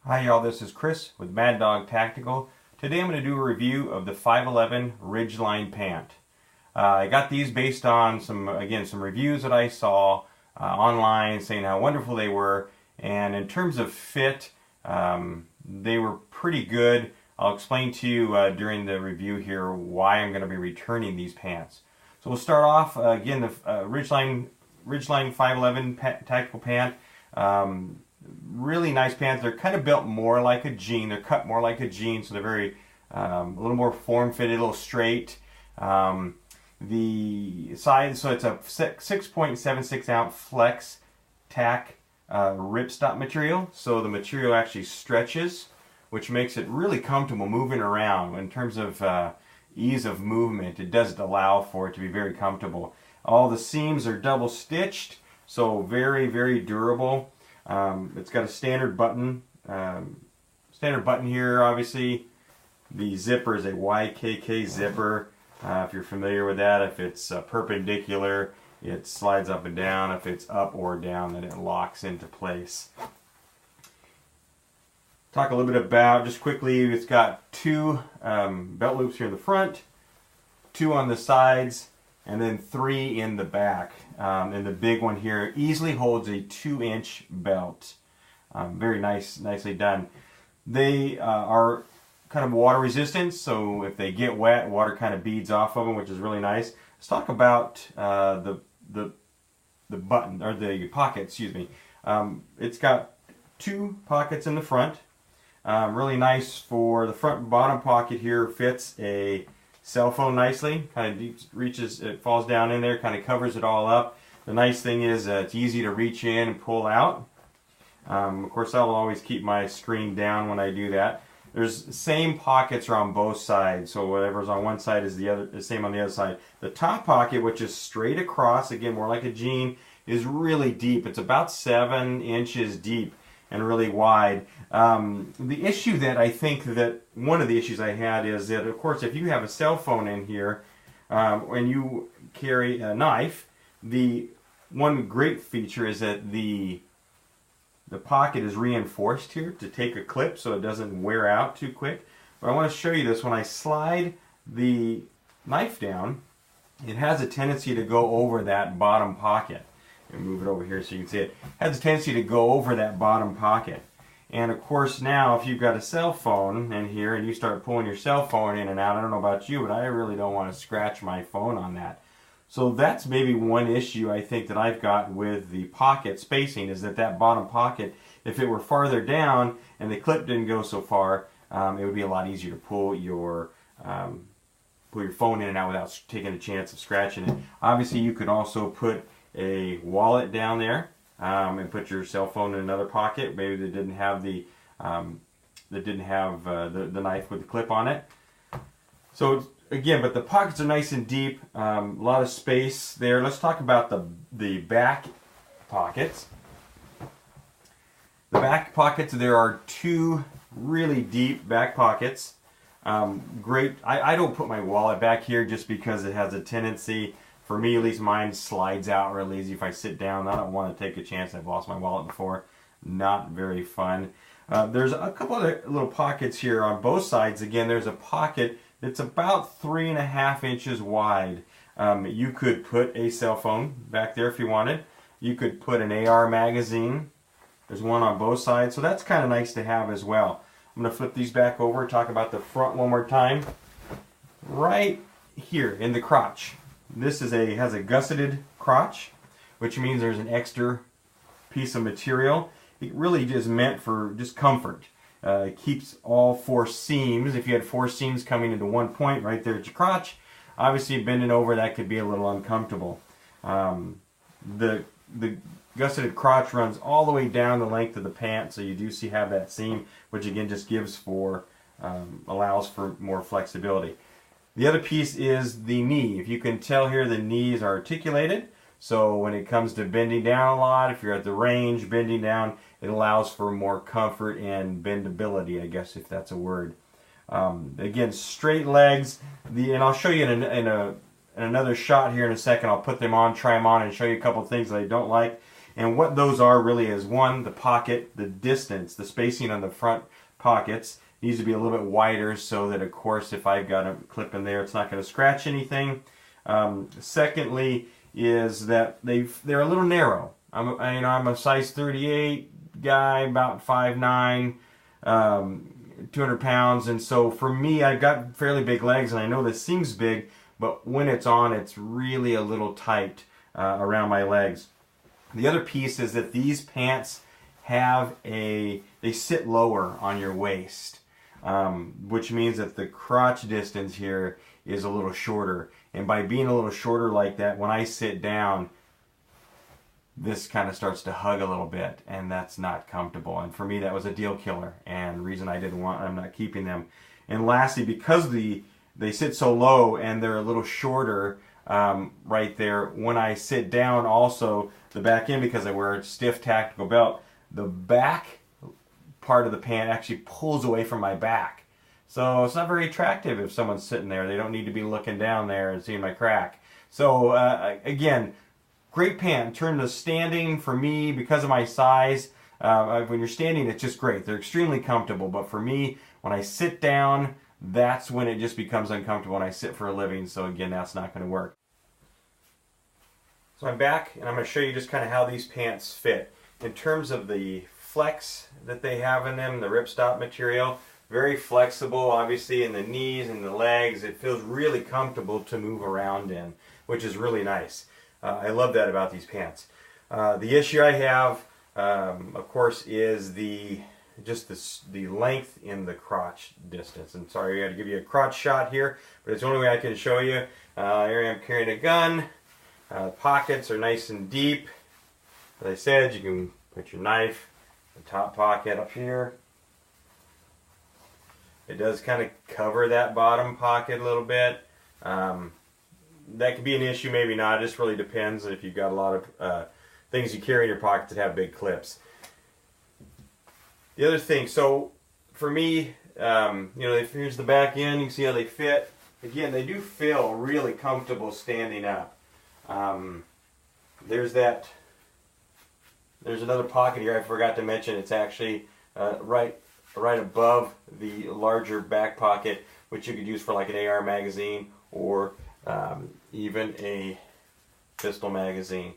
Hi y'all, this is Chris with Mad Dog Tactical. Today I'm going to do a review of the 511 Ridgeline Pant. I got these based on some reviews that I saw online saying how wonderful they were, and in terms of fit, they were pretty good. I'll explain to you during the review here why I'm going to be returning these pants. So we'll start off again the Ridgeline 511 Tactical Pant. Really nice pants. They're kind of built more like a jean. They're cut more like a jean, so they're very a little more form-fitted, a little straight. The size, so it's a 6.76 ounce flex tack ripstop material. So the material actually stretches, which makes it really comfortable moving around. In terms of ease of movement, it does allow for it to be very comfortable. All the seams are double stitched, so very, very durable. It's got a standard button here. Obviously, the zipper is a YKK zipper. If you're familiar with that, if it's perpendicular, it slides up and down. If it's up or down, then it locks into place. Talk a little bit about, just quickly, it's got two belt loops here in the front, two on the sides, and then three in the back. And the big one here easily holds a 2-inch belt. Very nicely done. They are kind of water resistant, so if they get wet, water kind of beads off of them, which is really nice. Let's talk about the button, or the pocket, excuse me. It's got two pockets in the front. Really nice for the front and bottom pocket here. Fits a cell phone nicely, kind of deep reaches, it falls down in there, kind of covers it all up. The nice thing is it's easy to reach in and pull out. Of course, I'll always keep my screen down when I do that. There's same pockets are on both sides, so whatever's on one side is the same on the other side. The top pocket, which is straight across, again more like a jean, is really deep. It's about 7 inches deep and really wide. The issue that I think that one of the issues I had is that, of course, if you have a cell phone in here and you carry a knife, the one great feature is that the pocket is reinforced here to take a clip so it doesn't wear out too quick. But I want to show you this. When I slide the knife down, it has a tendency to go over that bottom pocket. Move it over here so you can see it. Has a tendency to go over that bottom pocket. And of course now if you've got a cell phone in here and you start pulling your cell phone in and out, I don't know about you, but I really don't want to scratch my phone on that. So that's maybe one issue I think that I've got with the pocket spacing, is that bottom pocket, if it were farther down and the clip didn't go so far, it would be a lot easier to pull your phone in and out without taking a chance of scratching it. Obviously you could also put a wallet down there and put your cell phone in another pocket, maybe that didn't have the knife with the clip on it. So again, but the pockets are nice and deep, a lot of space there. Let's talk about the back pockets. The back pockets, there are two really deep back pockets. Great. I don't put my wallet back here just because it has a tendency, for me at least, mine slides out real easy if I sit down. I don't want to take a chance. I've lost my wallet before. Not very fun. There's a couple other little pockets here on both sides. Again, there's a pocket that's about 3.5 inches wide. You could put a cell phone back there if you wanted. You could put an AR magazine. There's one on both sides, so that's kind of nice to have as well. I'm going to flip these back over, talk about the front one more time. Right here in the crotch. This has a gusseted crotch, which means there's an extra piece of material. It really is meant for just comfort. It keeps all 4 seams. If you had 4 seams coming into one point right there at your crotch, obviously bending over, that could be a little uncomfortable. The gusseted crotch runs all the way down the length of the pant, so you do have that seam, which again just allows for more flexibility. The other piece is the knee. If you can tell here, the knees are articulated. So when it comes to bending down a lot, if you're at the range, bending down, it allows for more comfort and bendability, I guess, if that's a word. Again, straight legs. And I'll show you in another shot here in a second. I'll put them on, try them on, and show you a couple of things that I don't like. And what those are really is, one, the pocket, the distance, the spacing on the front pockets needs to be a little bit wider so that, of course, if I've got a clip in there, it's not going to scratch anything. Secondly is that they're a little narrow. I'm a size 38 guy, about 5'9", 200 pounds, and so for me, I've got fairly big legs, and I know this seems big, but when it's on, it's really a little tight around my legs. The other piece is that these pants they sit lower on your waist, which means that the crotch distance here is a little shorter. And by being a little shorter like that, when I sit down, this kind of starts to hug a little bit, and that's not comfortable. And for me, that was a deal killer, and the reason I'm not keeping them. And lastly, because they sit so low and they're a little shorter right there, when I sit down also, the back end, because I wear a stiff tactical belt, the back part of the pant actually pulls away from my back. So it's not very attractive if someone's sitting there. They don't need to be looking down there and seeing my crack. So again, great pant. In terms of standing, for me, because of my size, when you're standing, it's just great. They're extremely comfortable. But for me, when I sit down, that's when it just becomes uncomfortable when I sit for a living. So again, that's not going to work. So I'm back, and I'm going to show you just kind of how these pants fit. In terms of the flex that they have in them, the ripstop material, very flexible, obviously, in the knees and the legs. It feels really comfortable to move around in, which is really nice. I love that about these pants. The issue I have, of course, is the length in the crotch distance. And sorry, I got to give you a crotch shot here, but it's the only way I can show you. Here I am carrying a gun. Pockets are nice and deep. As I said, you can put your knife in the top pocket up here. It does kind of cover that bottom pocket a little bit. That could be an issue, maybe not. It just really depends if you've got a lot of things you carry in your pockets that have big clips. The other thing, so for me, here's the back end. You can see how they fit. Again, they do feel really comfortable standing up. There's another pocket here I forgot to mention. It's actually right above the larger back pocket, which you could use for like an AR magazine or even a pistol magazine.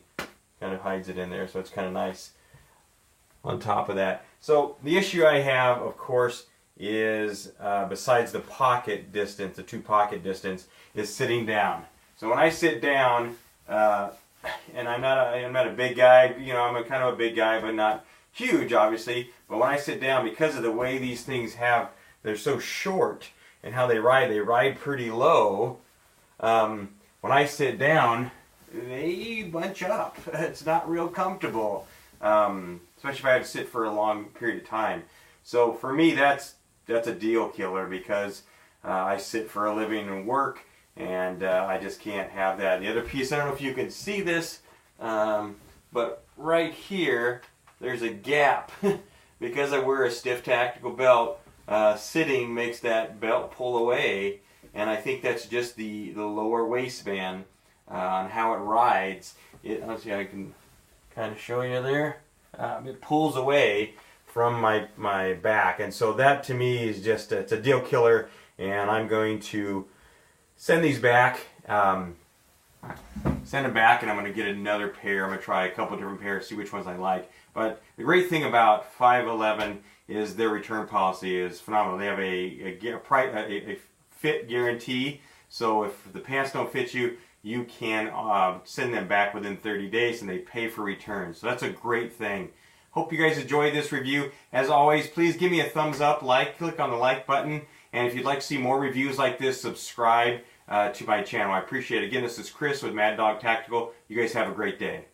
Kind of hides it in there, so it's kind of nice on top of that. So the issue I have, of course, is besides the pocket distance, the two pocket distance, is sitting down. So when I sit down, and I'm not a big guy, I'm kind of a big guy, but not huge, obviously. But when I sit down, because of the way these things they're so short, and how they ride pretty low. When I sit down, they bunch up. It's not real comfortable, especially if I have to sit for a long period of time. So for me, that's a deal killer, because I sit for a living and work, and I just can't have that. The other piece, I don't know if you can see this, but right here, there's a gap. Because I wear a stiff tactical belt, sitting makes that belt pull away, and I think that's just the lower waistband on how it rides. Let's see, I can kind of show you there. It pulls away from my back, and so that to me is just it's a deal killer, and I'm going to send these back. Send them back, and I'm going to get another pair. I'm going to try a couple different pairs, see which ones I like. But the great thing about 511 is their return policy is phenomenal. They have a fit guarantee, so if the pants don't fit you, you can send them back within 30 days, and they pay for returns. So that's a great thing. Hope you guys enjoyed this review. As always, please give me a thumbs up, click on the like button, and if you'd like to see more reviews like this, subscribe to my channel. I appreciate it. Again, this is Chris with Mad Dog Tactical. You guys have a great day.